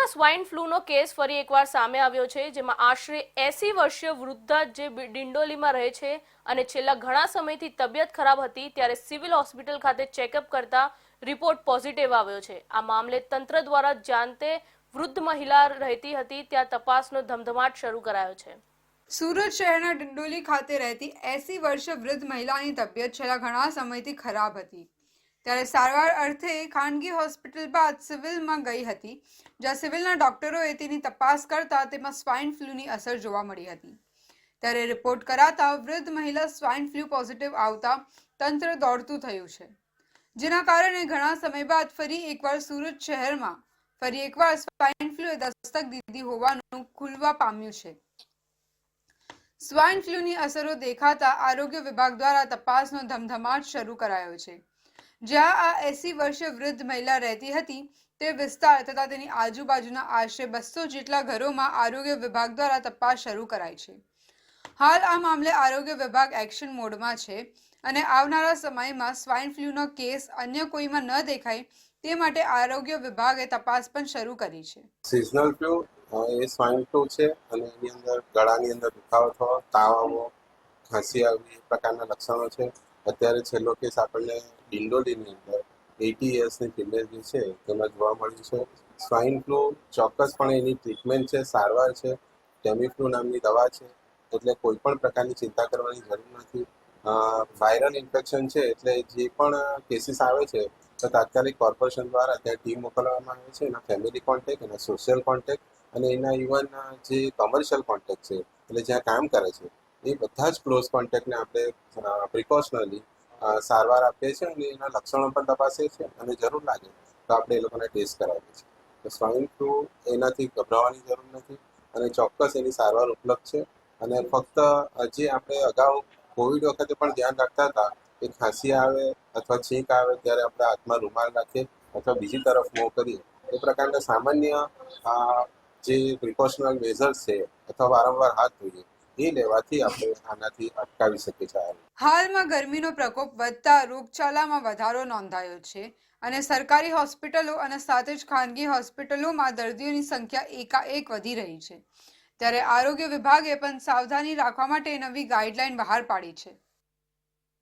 સુરતમાં swine ફ્લૂનો case ફરી એકવાર સામે આવ્યો છે, જેમાં આશરે 80 વર્ષીય વૃદ્ધા જે ડિંડોલીમાં રહે છે અને છેલ્લા ઘણા સમયથી તબિયત ખરાબ હતી, ત્યારે સિવિલ હોસ્પિટલ ખાતે ચેકઅપ કરતા રિપોર્ટ પોઝિટિવ આવ્યો છે। આ મામલે તંત્ર દ્વારા જાતે વૃદ્ધ મહિલા રહેતી હતી ત્યાં તપાસનો ધમધમાટ શરૂ કરાયો છે। સુરત શહેરના ડિંડોલી ખાતે રહેતી 80 વર્ષીય વૃદ્ધ મહિલાની તબિયત છેલ્લા ઘણા સમયથી ખરાબ હતી, ત્યારે સારવાર અર્થે ખાનગી હોસ્પિટલ બાદ સિવિલમાં ગઈ હતી, જ્યાં સિવિલના ડોક્ટરોએ તેની તપાસ કરતા તેમાં સ્વાઇન ફ્લૂની અસર જોવા મળી હતી। ત્યારે રિપોર્ટ કરાતા વૃદ્ધ મહિલા સ્વાઇન ફ્લૂ પોઝિટિવ આવતા તંત્ર દોડતું થયું છે, જેના કારણે ઘણા સમય બાદ ફરી એકવાર સુરત શહેરમાં ફરી એકવાર સ્વાઇન ફ્લૂએ દસ્તક દીધી હોવાનું ખુલવા પામ્યું છે। સ્વાઇન ફ્લૂની અસરો દેખાતા આરોગ્ય વિભાગ દ્વારા તપાસનો ધમધમાટ શરૂ કરાયો છે, જ્યાં આ 80 વર્ષીય વૃદ્ધ મહિલા રહેતી હતી તે વિસ્તાર તથા તેની આજુબાજુના આશરે 200 જેટલા ઘરોમાં આરોગ્ય વિભાગ દ્વારા તપાસ શરૂ કરાઈ છે। હાલ આ મામલે આરોગ્ય વિભાગ એક્શન મોડમાં છે અને આવનારા સમયમાં સ્વાઇન ફ્લૂનો કેસ અન્ય કોઈમાં ન દેખાય તે માટે આરોગ્ય વિભાગે તપાસ પણ શરૂ કરી છે। સિઝનલ ફ્લૂ એ સ્વાઇન ફ્લૂ છે અને એની અંદર ગળાની અંદર દુખાવો થવો, તાવ આવવો, ખાંસી આવવી એ પ્રકારના લક્ષણો છે। અત્યારે છેલ્લો કેસ આપણને ડિંડોલીની અંદર 80 યર્સની ફિમેલ જે છે તેમાં જોવા મળ્યું છે। સ્વાઇન ફ્લૂ ચોક્કસપણે એની ટ્રીટમેન્ટ છે, સારવાર છે, ટેમીફ્લુ નામની દવા છે, એટલે કોઈ પણ પ્રકારની ચિંતા કરવાની જરૂર નથી। વાયરલ ઇન્ફેક્શન છે એટલે જે પણ કેસીસ આવે છે તો તાત્કાલિક કોર્પોરેશન દ્વારા ત્યાં ટીમ મોકલવામાં આવે છે, એના ફેમિલી કોન્ટેક્ટ, એના સોશિયલ કોન્ટેક્ટ અને એના ઇવન જે કમર્શિયલ કોન્ટેક્ટ છે એટલે જ્યાં કામ કરે છે એ બધા જ ક્લોઝ કોન્ટેક્ટને આપણે પ્રિકોશનરી સારવાર આપીએ છીએ અને એના લક્ષણો પણ તપાસીએ છીએ અને જરૂર લાગે તો આપણે એ લોકોને ટેસ્ટ કરાવીએ છીએ। તો સ્વાઇન ફ્લૂ એનાથી ગભરાવાની જરૂર નથી અને ચોક્કસ એની સારવાર ઉપલબ્ધ છે અને ફક્ત જે આપણે અગાઉ કોવિડ વખતે પણ ધ્યાન રાખતા હતા કે ખાંસી આવે અથવા છીંક આવે ત્યારે આપણે હાથમાં રૂમાલ રાખીએ અથવા બીજી તરફ મોં કરીએ એ પ્રકારના સામાન્ય જે પ્રિકોશનલ મેઝર્સ છે અથવા વારંવાર હાથ ધોઈએ એ લેવાથી આપણે આનાથી અટકાવી શકીએ છીએ। હાલમાં ગરમીનો પ્રકોપ વધતા રોગચાળામાં વધારો નોંધાયો છે અને સરકારી હોસ્પિટલો અને સાથે જ ખાનગી હોસ્પિટલોમાં દર્દીઓની સંખ્યા એકાએક વધી રહી છે, ત્યારે આરોગ્ય વિભાગે પણ સાવધાની રાખવા માટે નવી ગાઈડલાઈન બહાર પાડી છે।